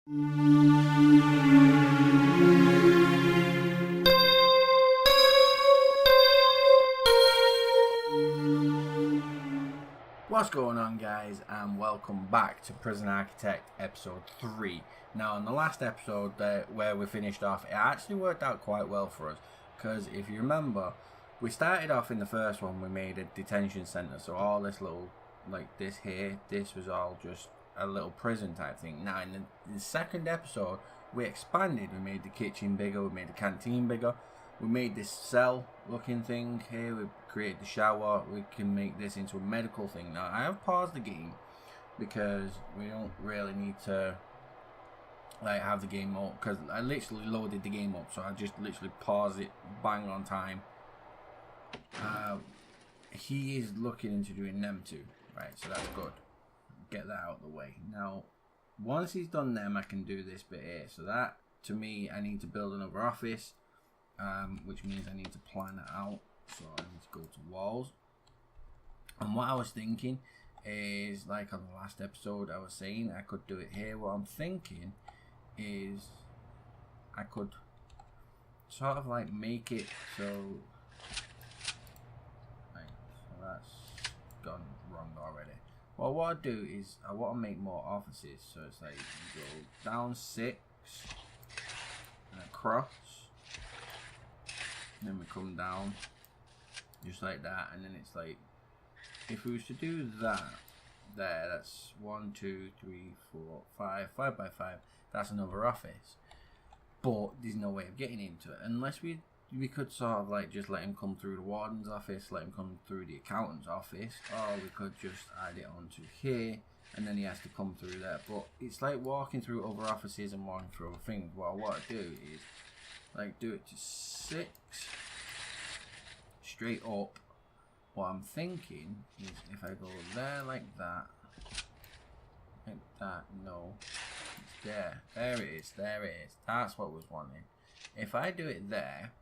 What's going on, guys, and welcome back to Prison Architect episode 3. Now, in the last episode where we finished off, it actually worked out quite well for us, because if you remember, we started off in the first one, we made a detention center, so all this little, like this here, this was all just a little prison type thing. Now, in the second episode, we expanded, we made the kitchen bigger, we made the canteen bigger, we made this cell looking thing here, we created the shower, we can make this into a medical thing. Now, I have paused the game because we don't really need to like have the game up, because I literally loaded the game up, so I just literally paused it bang on time. He is looking into doing them two, right, so that's good. Get that out of the way. Now, once he's done them, I can do this bit here. So that, to me, I need to build another office. Which means I need to plan it out, so I need to go to walls. And what I was thinking is, like on the last episode I was saying, I could do it here. What I'm thinking is I could sort of like make it so, right, so that's gone wrong already. Well, what I do is I want to make more offices, so it's like you go down 6 and across. Then we come down just like that, and then it's like, if we was to do that there, that's 1, 2, 3, 4, 5 by 5, that's another office, but there's no way of getting into it unless we could sort of like just let him come through the warden's office, let him come through the accountant's office, or we could just add it onto here and then he has to come through there. But it's like walking through other offices and walking through other things. What I want to do is like do it to 6 straight up. What I'm thinking is if I go there like that, no, it's there it is, that's what I was wanting. If I do it there,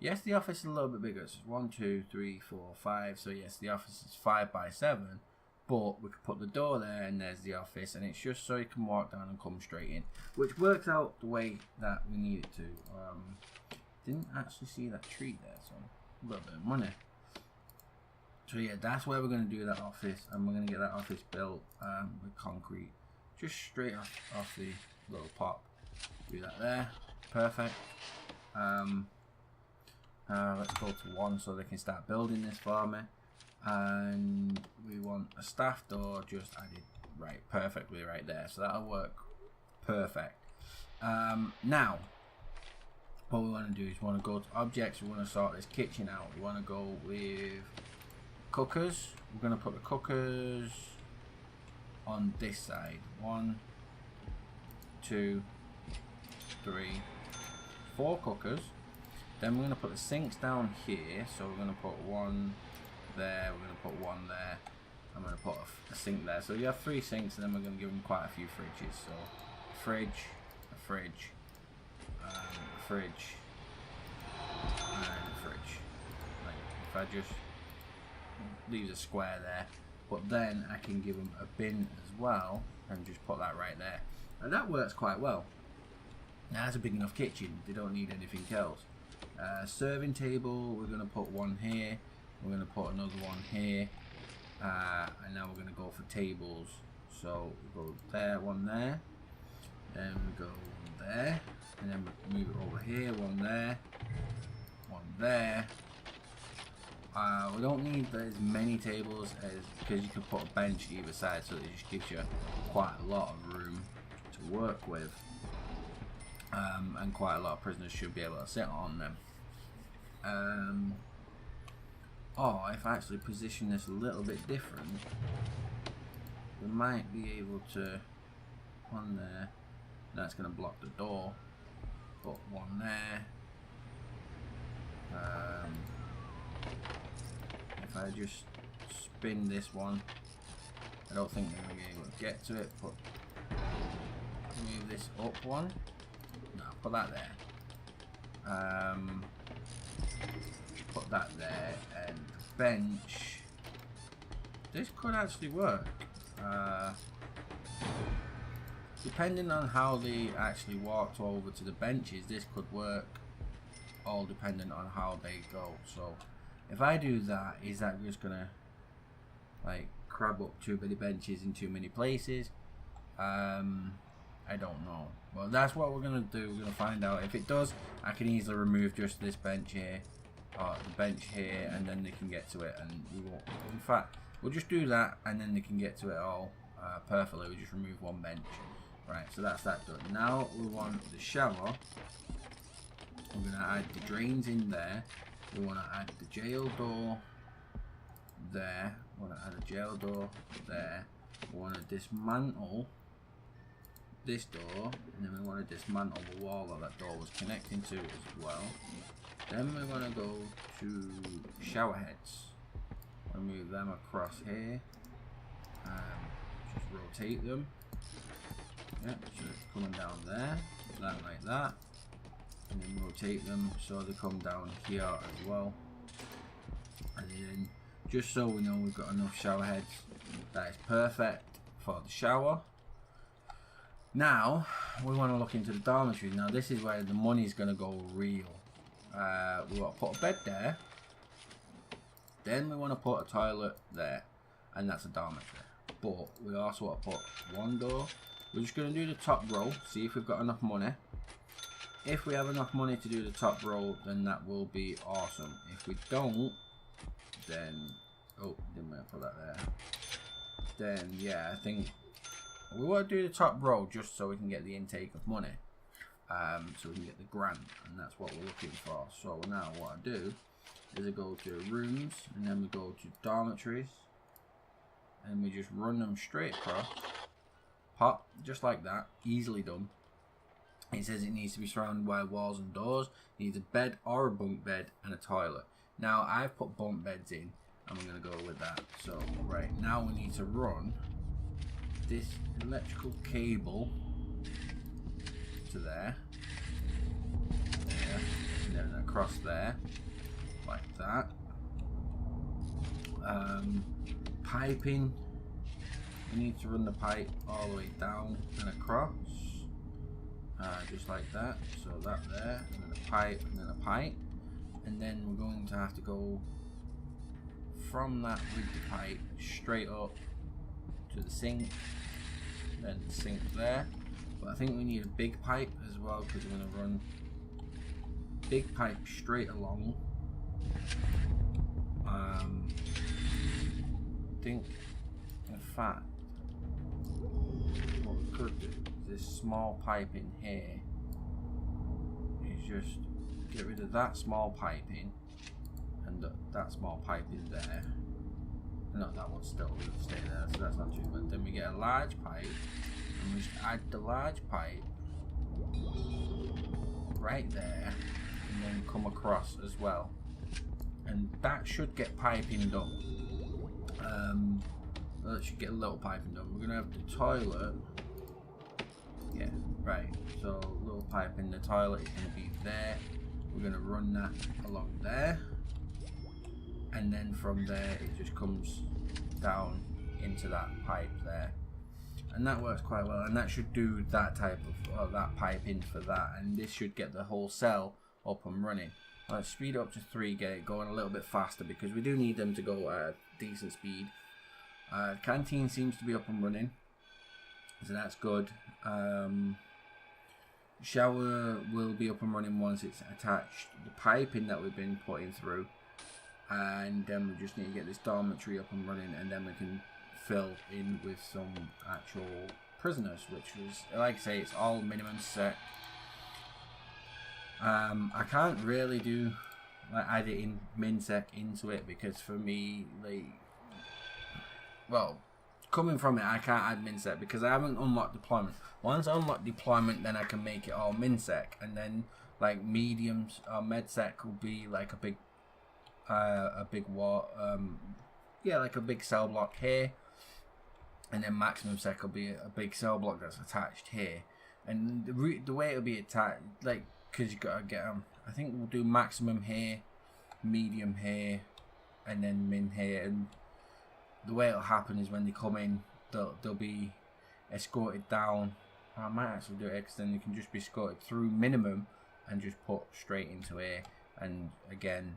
yes, the office is a little bit bigger, so it's 1, 2, 3, 4, 5, so yes, the office is 5 by 7, but we could put the door there and there's the office, and it's just so you can walk down and come straight in, which works out the way that we need it to. Didn't actually see that tree there, so a little bit of money. So yeah, that's where we're going to do that office, and we're going to get that office built with concrete, just straight off the little pop. Do that there, perfect. Let's go to 1 so they can start building this for me. And we want a staff door just added right perfectly right there, so that'll work perfect. Now what we want to do is we want to go to objects, we want to sort this kitchen out, we want to go with cookers. We're going to put the cookers on this side, 1, 2, 3, 4 cookers. Then we're going to put the sinks down here, so we're going to put 1 there, we're going to put 1 there, I'm going to put a sink there. So you have 3 sinks, and then we're going to give them quite a few fridges. So a fridge, a fridge, a fridge, and a fridge. Like if I just leave a square there, but then I can give them a bin as well and just put that right there, and that works quite well. Now that's a big enough kitchen, they don't need anything else. Serving table, we're going to put 1 here, we're going to put another 1 here, and now we're going to go for tables. So we go there, 1 there, then we go 1 there, and then we move it over here, 1 there, 1 there. We don't need as many tables because you can put a bench either side, so it just gives you quite a lot of room to work with, and quite a lot of prisoners should be able to sit on them. If I actually position this a little bit different, we might be able to, 1 there, that's going to block the door, put 1 there. If I just spin this one, I don't think they're going to be able to get to it, but move this up 1, no, put that there, put that there, and bench, this could actually work. depending on how they actually walked over to the benches, this could work, all dependent on how they go. So if I do that, is that just gonna like crab up too many benches in too many places? I don't know. Well, that's what we're gonna do. We're gonna find out. If it does, I can easily remove just this bench here, or the bench here, and then they can get to it, and we won't. In fact, we'll just do that, and then they can get to it all perfectly. We just remove one bench. Right, so that's that done. Now we want the shower. We're gonna add the drains in there. We want to add the jail door there. We want to add a jail door there. We want to dismantle this door, and then we want to dismantle the wall that door was connecting to as well. Then we want to go to shower heads. We'll move them across here. Just rotate them. Yep, so it's coming down there, like that. And then rotate them so they come down here as well. And then, just so we know we've got enough shower heads, that is perfect for the shower. Now, we want to look into the dormitories. Now, this is where the money's going to go real. We want to put a bed there. Then we want to put a toilet there. And that's a dormitory. But we also want to put one door. We're just going to do the top row. See if we've got enough money. If we have enough money to do the top row, then that will be awesome. If we don't, then... Oh, didn't want to put that there. Then, yeah, I think... We want to do the top row just so we can get the intake of money. So we can get the grant, and that's what we're looking for. So now what I do is I go to rooms, and then we go to dormitories, and we just run them straight across. Pop, just like that, easily done. It says it needs to be surrounded by walls and doors. It needs a bed or a bunk bed and a toilet. Now I've put bunk beds in, and we're going to go with that. So right now we need to run this electrical cable to there, and then across there, like that. Piping, we need to run the pipe all the way down and across, just like that. So that there, and then a pipe, and then a pipe, and then we're going to have to go from that with the pipe straight up to the sink, then the sink there. But I think we need a big pipe as well, because we're going to run big pipe straight along. I think, in fact, what we could do is this small pipe in here is just get rid of that small piping, and that small pipe is there. No, that one's still going to stay there, so that's not too bad. Then we get a large pipe, and we just add the large pipe right there, and then come across as well. And that should get piping done. That should get a little piping done. We're going to have the toilet. Yeah, right. So, little pipe in the toilet is going to be there. We're going to run that along there. And then from there it just comes down into that pipe there, and that works quite well, and that should do that type of that pipe in for that, and this should get the whole cell up and running. Let's speed up to 3, get it going a little bit faster, because we do need them to go at a decent speed. Canteen seems to be up and running, so that's good. Shower will be up and running once it's attached the piping that we've been putting through. And then we just need to get this dormitory up and running, and then we can fill in with some actual prisoners, which was, like I say, it's all minimum sec. I can't really do like adding min sec into it, because for me, like, well, coming from it, I can't add min sec because I haven't unlocked deployment. Once I unlock deployment, then I can make it all min sec, and then like mediums or med sec will be like a big yeah, like a big cell block here, and then maximum sec will be a big cell block that's attached here. And the way it'll be attached, like, because you gotta get them, I think we'll do maximum here, medium here, and then min here. And the way it'll happen is when they come in, they'll be escorted down I might actually do it because then you can just be escorted through minimum and just put straight into here. And again,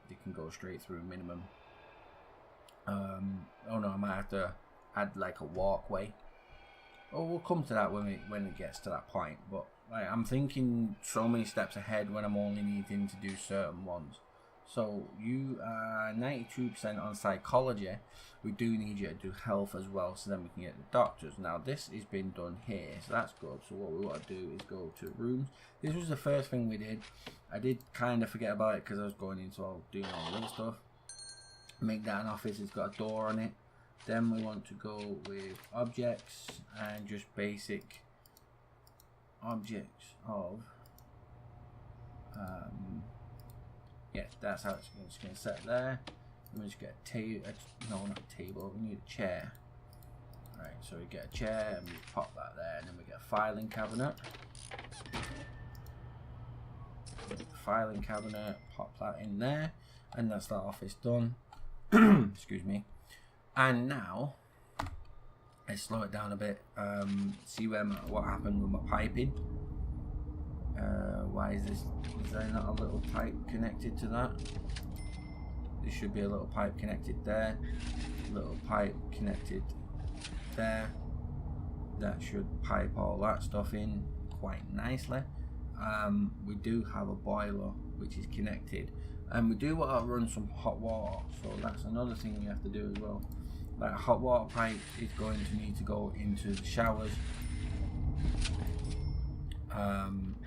you can go straight through minimum. Oh no, I might have to add like a walkway. Oh, we'll come to that when it gets to that point. But like, I'm thinking so many steps ahead when I'm only needing to do certain ones. So you are 92% on psychology. We do need you to do health as well, so then we can get the doctors. Now this is being done here, so that's good. So what we want to do is go to rooms. This was the first thing we did. I did kind of forget about it because I was going into doing all the other stuff. Make that an office. It's got a door on it. Then we want to go with objects and just basic objects of yeah, that's how it's going to set there. Let me just get a table. No, not a table. We need a chair. Right, so we get a chair and we pop that there, and then we get a filing cabinet. Filing cabinet, pop that in there, and that's that office done. Excuse me. And now let's slow it down a bit. See what happened with my piping. Why is there not a little pipe connected to that? There should be a little pipe connected there, little pipe connected there. That should pipe all that stuff in quite nicely. We do have a boiler which is connected, and we do want to run some hot water, so that's another thing we have to do as well. Like a hot water pipe is going to need to go into the showers.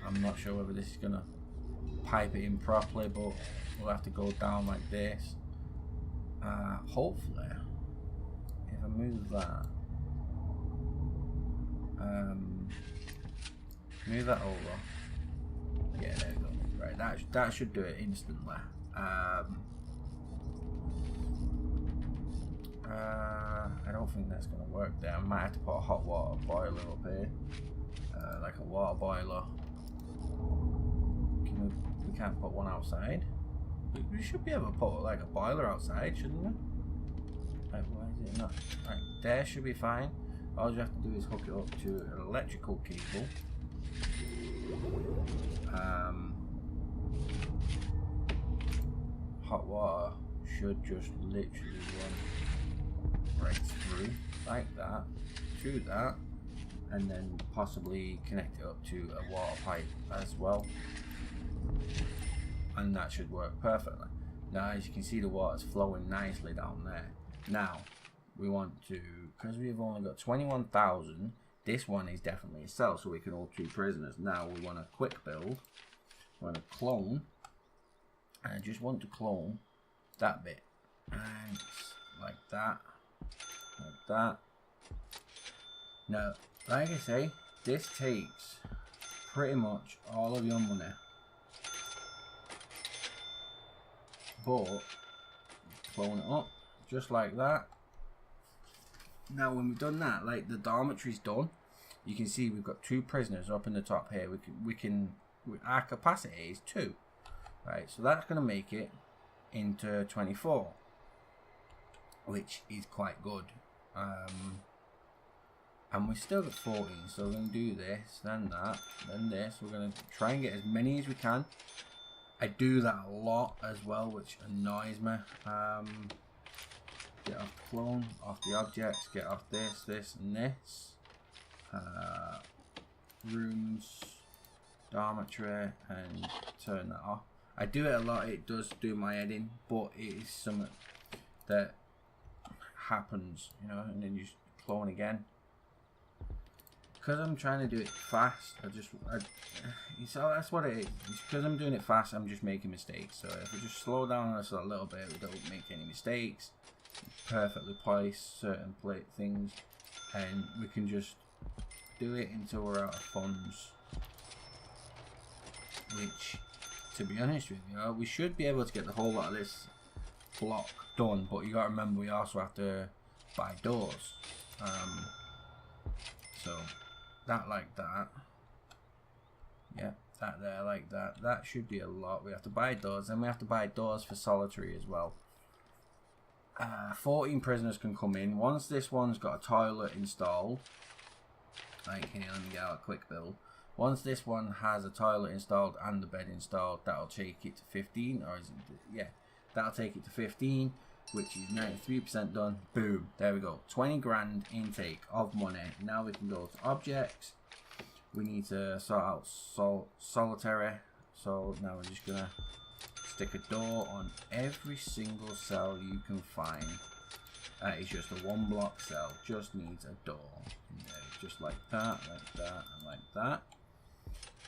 I'm not sure whether this is going to pipe it in properly, but we'll have to go down like this. Hopefully, if I move that, move that over. Yeah, there we go. Right, that should do it instantly. I don't think that's going to work there. I might have to put a hot water boiler up here. Like a water boiler. We can't put one outside. We should be able to put like a boiler outside, shouldn't we? Like, why is it not? Right, there should be fine. All you have to do is hook it up to an electrical cable. Hot water should just literally run right through like that, through that, and then possibly connect it up to a water pipe as well, and that should work perfectly. Now as you can see, the water's flowing nicely down there. Now we want to, because we've only got 21,000, this one is definitely a cell, so we can hold 2 prisoners. Now we want a quick build. We want to clone, and I just want to clone that bit, and like that, like that. Now, like I say, this takes pretty much all of your money, but clone it up just like that. Now when we've done that, like the dormitory's done, you can see we've got 2 prisoners up in the top here. Our capacity is 2, right? So that's going to make it into 24, which is quite good. And we still got 14, so we're going to do this, then that, then this. We're going to try and get as many as we can. I do that a lot as well, which annoys me. Get off the clone, off the objects, get off this, this, and this. Rooms, dormitory, and turn that off. I do it a lot. It does do my head in, but it is something that happens, you know, and then you just clone again. Because I'm trying to do it fast, so that's what it is. Because I'm doing it fast, I'm just making mistakes. So if we just slow down us a little bit, we don't make any mistakes. Perfectly place certain things, and we can just do it until we're out of funds. Which, to be honest with you, we should be able to get the whole lot of this block done. But you got to remember, we also have to buy doors. So that like that. Yeah, that there like that. That should be a lot. We have to buy doors, and we have to buy doors for solitary as well. 14 prisoners can come in. Once this one's got a toilet installed, Like, here, let me get out a quick build. Once this one has a toilet installed and the bed installed, that'll take it to 15, or is it, yeah, that'll take it to 15, which is 93% done. Boom, there we go. 20 grand intake of money. Now we can go to objects. We need to sort out solitary. So now we're just gonna stick a door on every single cell you can find. That is just a 1 block cell, just needs a door in there, just like that, and like that.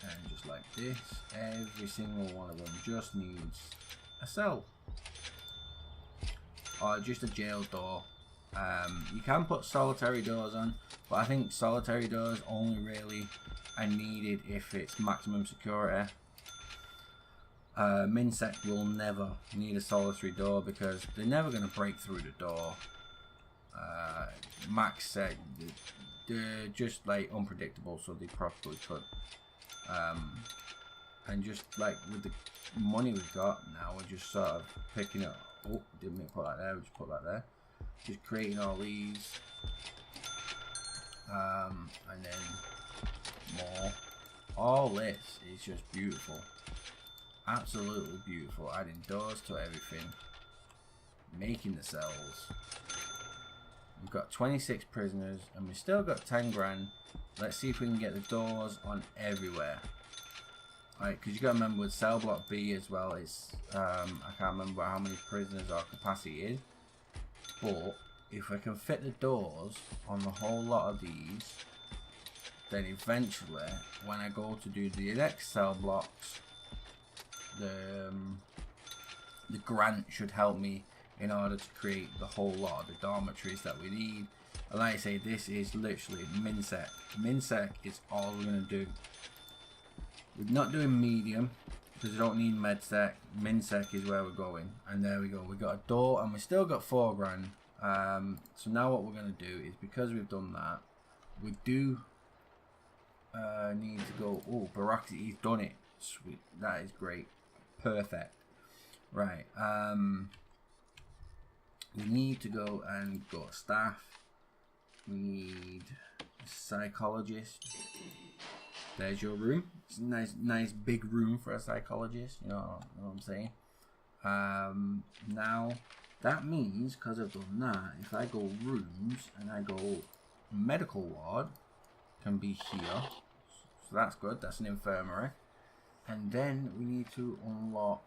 And just like this, every single one of them just needs a cell. Or just a jail door. You can put solitary doors on, but I think solitary doors only really are needed if it's maximum security. Minsec will never need a solitary door because they're never going to break through the door. Max said they're just like unpredictable, so they probably could. And just like with the money we've got now, we're just sort of picking it. Oh, didn't mean to put that there. We just put that there. Just creating all these, and then more. All this is just beautiful, absolutely beautiful. Adding doors to everything, making the cells. We've got 26 prisoners, and we've still got 10 grand. Let's see if we can get the doors on everywhere. Right, because you got to remember with cell block B as well, it's I can't remember how many prisoners our capacity is, but if I can fit the doors on the whole lot of these, then eventually when I go to do the next cell blocks, the grant should help me in order to create the whole lot of the dormitories that we need. And like I say, this is literally Minsec. Minsec is all we're going to do. We're not doing medium because we don't need medsec. Minsec is where we're going. And there we go. We got a door and we still got 4 grand. So now what we're going to do is, because we've done that, we do need to go. Oh, Baraxi, he's done it. Sweet. That is great. Perfect. Right. We need to go and go staff. We need a psychologist. There's your room. It's a nice big room for a psychologist. You know what I'm saying? Now that means, because I've done that, if I go rooms and I go medical ward, can be here. So that's good. That's an infirmary. And then we need to unlock.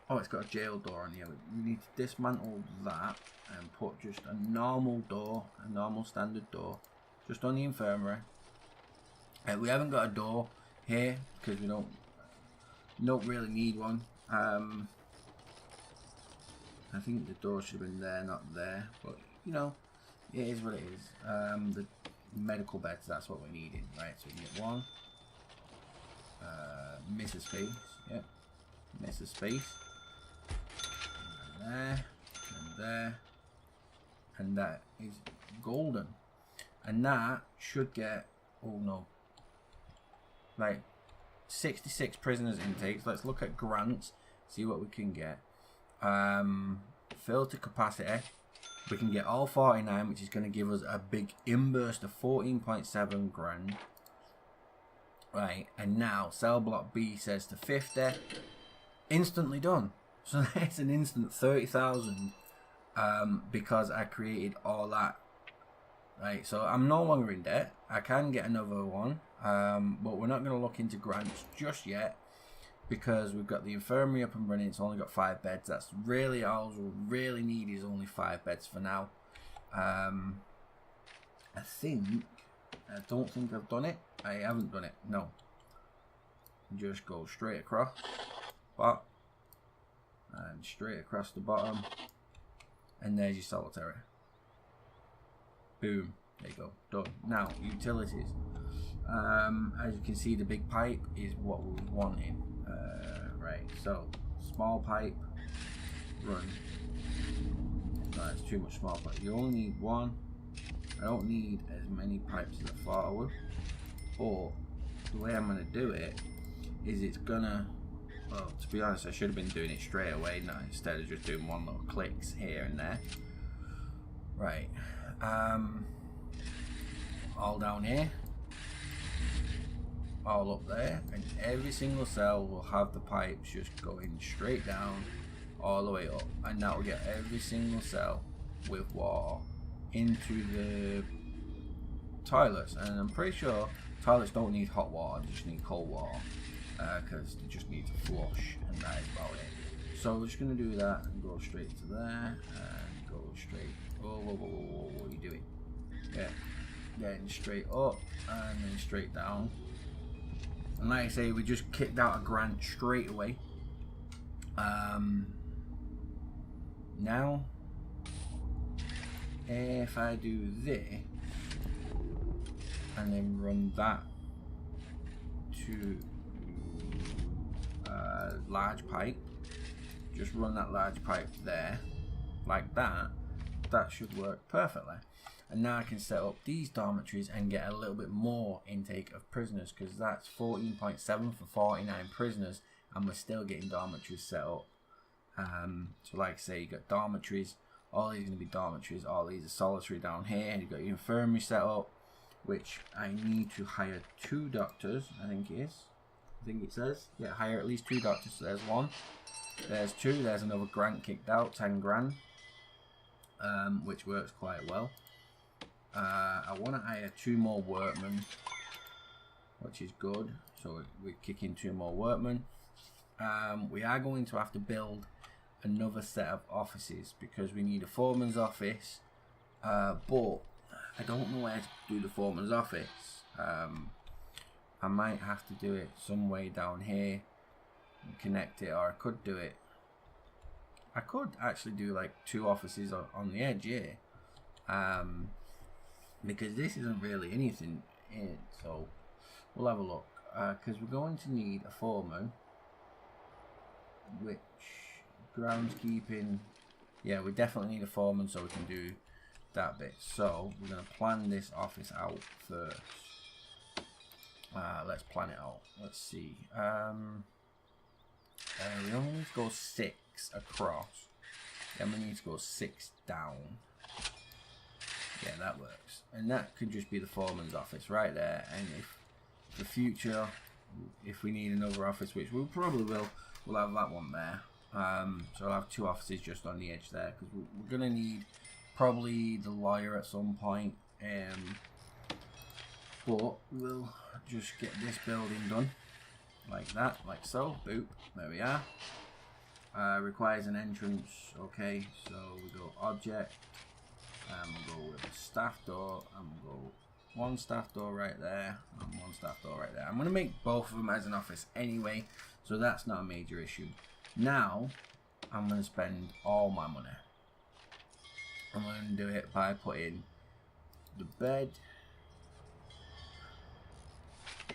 Oh, it's got a jail door on here. We need to dismantle that and put just a normal door, a normal standard door, just on the infirmary. We haven't got a door here because we don't really need one. I think the door should have been there, not there. But you know, it is what it is. The medical beds, that's what we're needing, right? So we can get one. Miss a space, yep. Miss a space. And there, and there, and that is golden. And that should get, oh no, like 66 prisoners intakes. Let's look at grants, see what we can get. Filter capacity, we can get all 49, which is going to give us a big inburst of 14.7 grand. Right, and now cell block B says to 50, instantly done. So that's an instant 30,000 because I created all that. Right, so I'm no longer in debt. I can get another one, but we're not going to look into grants just yet because we've got the infirmary up and running. It's only got 5 beds. That's really all we really need, is only 5 beds for now. I don't think I've done it. I haven't done it, no. Just go straight across, and straight across the bottom, and there's your solitary. Boom, there you go, done. Now, utilities. As you can see, the big pipe is what we're wanting. Right, so, small pipe, run. No, it's too much small pipe. You only need 1. I don't need as many pipes as I thought I would, but the way I'm going to do it is it's gonna, well, to be honest, I should have been doing it straight away now, instead of just doing one little clicks here and there. Right, all down here, all up there, and every single cell will have the pipes just going straight down all the way up, and that will get every single cell with water into the toilets. And I'm pretty sure toilets don't need hot water, they just need cold water, because they just need to flush, and that is about it. So we're just going to do that and go straight to there and go straight. Whoa, what are you doing? Yeah, getting straight up and then straight down. And like I say, we just kicked out a grant straight away. Now, if I do this and then run that to large pipe, just run that large pipe there, like that, that should work perfectly. And now I can set up these dormitories and get a little bit more intake of prisoners, because that's 14.7 for 49 prisoners, and we're still getting dormitories set up. So like I say, you got dormitories, all these are going to be dormitories, all these are solitary down here, and you've got your infirmary set up, which I need to hire 2 doctors, I think it is. I think it says, yeah, hire at least 2 doctors. So there's 1, there's 2, there's another grant kicked out, 10 grand, which works quite well. I want to hire 2 more workmen, which is good. So we're kicking 2 more workmen. We are going to have to build another set of offices, because we need a foreman's office, but I don't know where to do the foreman's office. I might have to do it some way down here and connect it, or I could do it. I could actually do like 2 offices on the edge here, because this isn't really anything in. So we'll have a look, because we're going to need a foreman, which groundskeeping, yeah, we definitely need a foreman so we can do that bit. So we're going to plan this office out first. Let's plan it out. Let's see. We only need to go 6 across. Then we need to go 6 down. Yeah, that works. And that could just be the foreman's office right there. And if the future, if we need another office, which we probably will, we'll have that one there. So I'll have 2 offices just on the edge there, because we're going to need probably the lawyer at some point. But we'll just get this building done like that, like so. Boop, there we are. Requires an entrance. Okay, so we go object, and we'll go with a staff door, and we'll go 1 staff door right there and 1 staff door right there. I'm going to make both of them as an office anyway, so that's not a major issue. Now I'm going to spend all my money. I'm going to do it by putting the bed,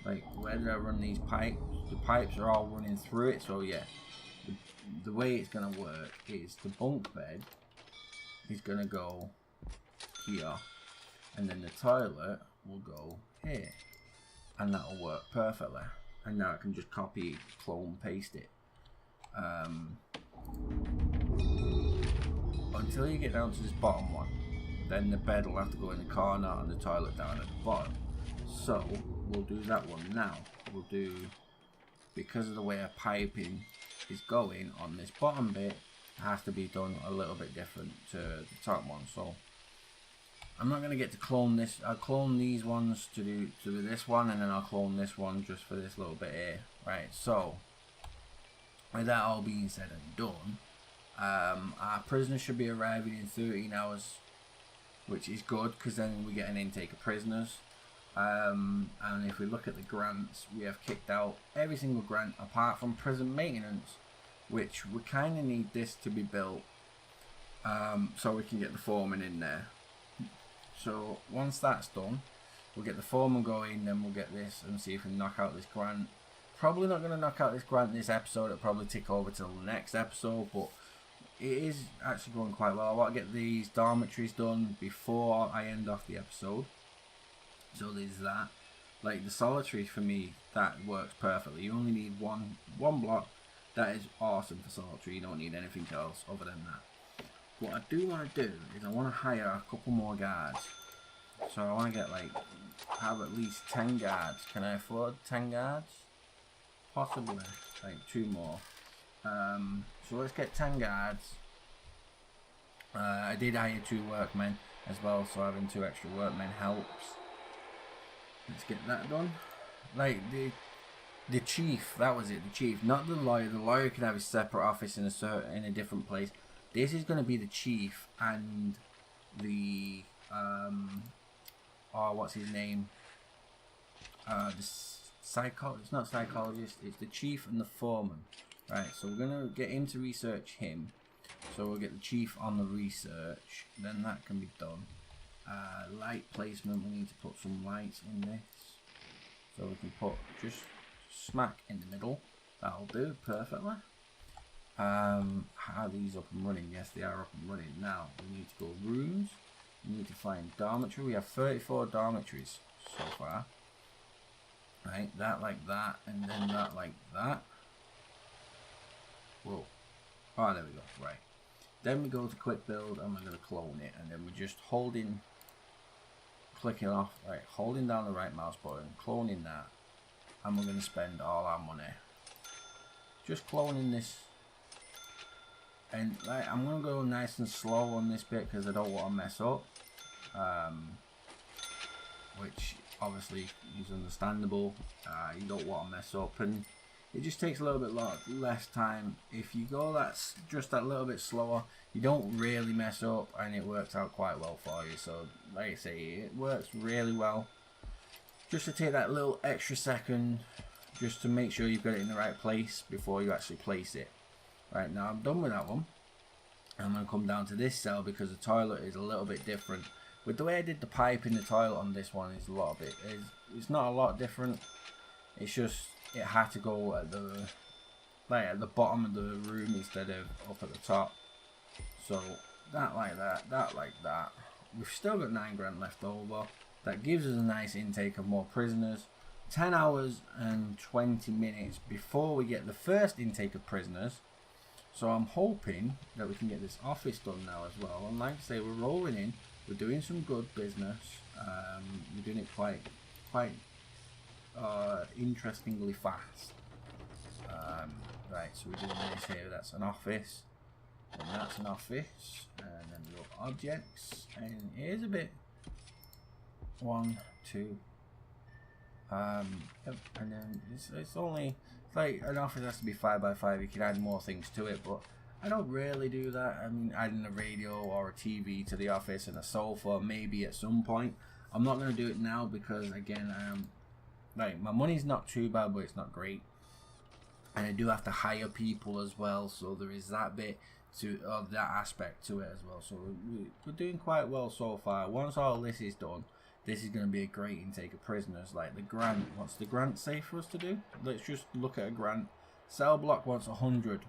like, where did I run these pipes? The pipes are all running through it, so yeah, the way it's going to work is the bunk bed is going to go here, and then the toilet will go here, and that will work perfectly. And now I can just copy, clone, paste it. Until you get down to this bottom one, then the bed will have to go in the corner and the toilet down at the bottom. So we'll do that one now. We'll do, because of the way our piping is going on this bottom bit, it has to be done a little bit different to the top one. So I'm not going to get to clone this. I'll clone these ones to do this one, and then I'll clone this one just for this little bit here. Right, so with that all being said and done, our prisoners should be arriving in 13 hours, which is good, because then we get an intake of prisoners. And if we look at the grants, we have kicked out every single grant apart from prison maintenance, which we kind of need this to be built, so we can get the foreman in there. So once that's done, we'll get the foreman going, then we'll get this and see if we can knock out this grant. Probably not going to knock out this grant this episode, it'll probably tick over to the next episode, but it is actually going quite well. I want to get these dormitories done before I end off the episode. So there's that. Like the solitary, for me, that works perfectly. You only need one block. That is awesome for solitary. You don't need anything else other than that. what I do want to do is I want to hire a couple more guards. So I want to get like, have at least 10 guards. Can I afford 10 guards? Possibly, like 2 more. So let's get 10 guards. I did hire 2 workmen as well, so having 2 extra workmen helps. Let's get that done. Like the chief, that was it, the chief, not the lawyer. The lawyer can have his separate office in a different place. This is going to be the chief and the oh, what's his name? The psychologist. It's not psychologist. It's the chief and the foreman. Right. So we're gonna get him to research him. So we'll get the chief on the research. Then that can be done. Light placement. We need to put some lights in this. So we can put just smack in the middle. That'll do perfectly. Are these up and running? Yes, they are up and running. Now we need to go rooms. We need to find dormitory. We have 34 dormitories so far. Right, that like that, and then that like that. Whoa. Oh, there we go. Right. Then we go to quick build, and we're going to clone it, and then we're just holding, clicking off, right, holding down the right mouse button, cloning that, and we're going to spend all our money just cloning this. And like, I'm going to go nice and slow on this bit because I don't want to mess up, which obviously is understandable. You don't want to mess up, and it just takes a little bit less time. If you go that's just that little bit slower, you don't really mess up, and it works out quite well for you. So like I say, it works really well. Just to take that little extra second, just to make sure you've got it in the right place before you actually place it. Right, now I'm done with that one. I'm going to come down to this cell because the toilet is a little bit different. With the way I did the pipe in the toilet on this one, is a lot of it. It's not a lot different. It's just it had to go at the at the bottom of the room instead of up at the top. So that like that, that like that. We've still got 9 grand left over. That gives us a nice intake of more prisoners. 10 hours and 20 minutes before we get the first intake of prisoners. So I'm hoping that we can get this office done now as well. And like I say, we're rolling in. We're doing some good business. We're doing it quite interestingly fast. Right, so we're doing this here. That's an office. And that's an office. And then we go objects. And here's a bit. 1, 2. Yep. And then it's only. Like an office has to be 5 by 5. You can add more things to it, but I don't really do that. I mean, adding a radio or a TV to the office and a sofa maybe at some point. I'm not going to do it now because again, like my money's not too bad, but it's not great, and I do have to hire people as well. So there is that bit to that aspect to it as well. So we're doing quite well so far. Once all this is done, this is going to be a great intake of prisoners. Like the grant, what's the grant say for us to do? Let's just look at a grant. Cell block wants 100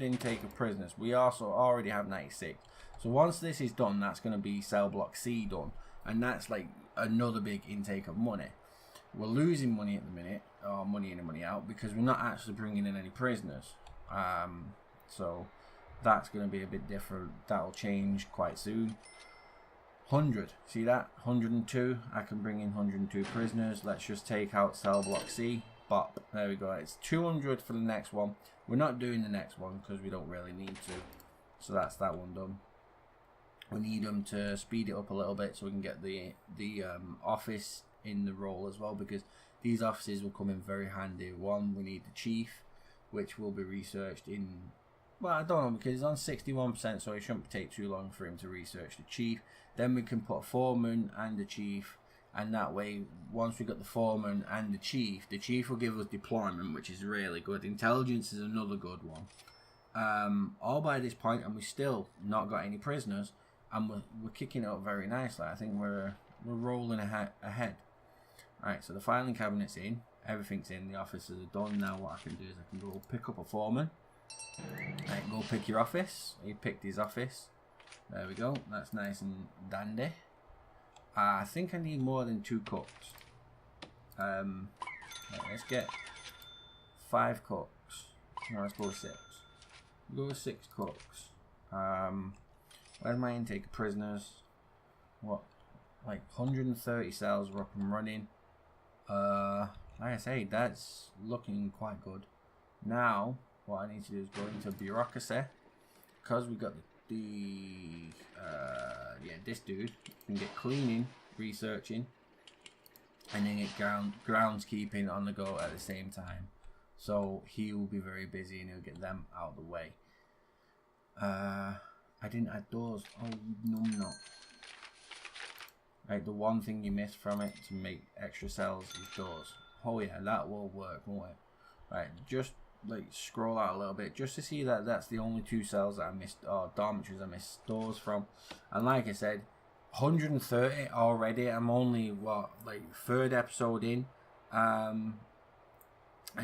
intake of prisoners. We also already have 96. So once this is done, that's going to be cell block C done, and that's like another big intake of money. We're losing money at the minute, or money in and money out, because we're not actually bringing in any prisoners. So that's going to be a bit different. That'll change quite soon. 100, see that? 102, I can bring in 102 prisoners. Let's just take out cell block C. Bop, there we go. It's 200 for the next one. We're not doing the next one because we don't really need to. So that's that one done. We need them to speed it up a little bit so we can get the office in the role as well, because these offices will come in very handy. One, we need the chief, which will be researched in, well, I don't know, because it's on 61%, so it shouldn't take too long for him to research the chief. Then we can put a foreman and the chief, and that way, once we got the foreman and the chief will give us deployment, which is really good. Intelligence is another good one. All by this point, and we still not got any prisoners, and we're kicking it up very nicely. I think we're rolling ahead. Alright, so the filing cabinet's in, everything's in, the offices are done. Now what I can do is I can go pick up a foreman. Right, go pick your office. He picked his office. There we go. That's nice and dandy. I think I need more than 2 cooks. Right, let's get 5 cooks. No, let's go with 6. We'll go with 6 cooks. Where's my intake of prisoners? What, like 130 cells were up and running. Like I say, that's looking quite good. Now what I need to do is go into bureaucracy, because we got this dude can get cleaning, researching, and then get groundskeeping on the go at the same time. So he will be very busy and he'll get them out of the way. I didn't add doors. Oh, you numbnut. Right, the one thing you missed from it to make extra cells is doors. Oh yeah, that will work, won't it? Right, just like scroll out a little bit just to see that that's the only 2 cells that I missed, or dormitories I missed doors from. And like I said, 130 already. I'm only what, like 3rd episode in, and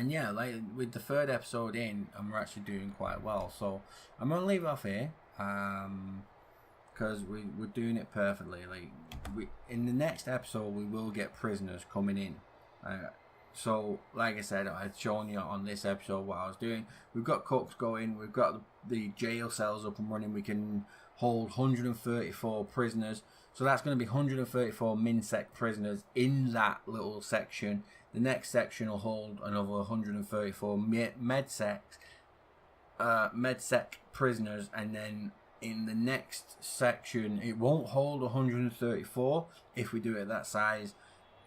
yeah, like with the 3rd episode in, I'm actually doing quite well. So I'm gonna leave it off here, because we're doing it perfectly. Like in the next episode we will get prisoners coming in. So like I said, I've shown you on this episode what I was doing. We've got cooks going, we've got the jail cells up and running. We can hold 134 prisoners, so that's going to be 134 minsec prisoners in that little section. The next section will hold another 134 medsec prisoners, and then in the next section it won't hold 134 if we do it that size.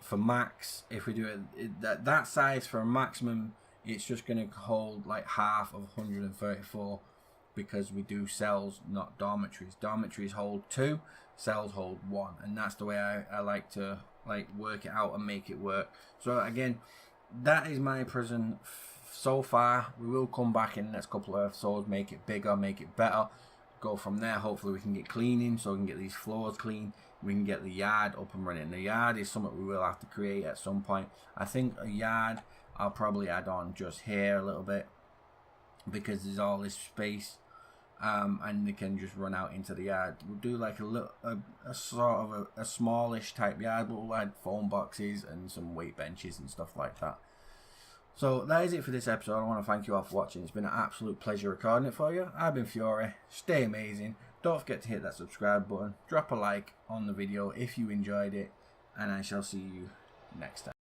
For max, if we do it that size for a maximum, it's just going to hold like half of 134, because we do cells, not dormitories. Dormitories hold 2, cells hold 1, and that's the way I like to work it out and make it work. So again, that is my prison so far. We will come back in the next couple of episodes, make it bigger, make it better, go from there. Hopefully we can get cleaning, so we can get these floors clean. We can get the yard up and running. The yard is something we will have to create at some point. I think a yard I'll probably add on just here a little bit, because there's all this space, and they can just run out into the yard. We'll do like a sort of a smallish type yard, but we'll add phone boxes and some weight benches and stuff like that. So that is it for this episode. I want to thank you all for watching. It's been an absolute pleasure recording it for you. I've been Fury. Stay amazing. Don't forget to hit that subscribe button. Drop a like on the video if you enjoyed it. And I shall see you next time.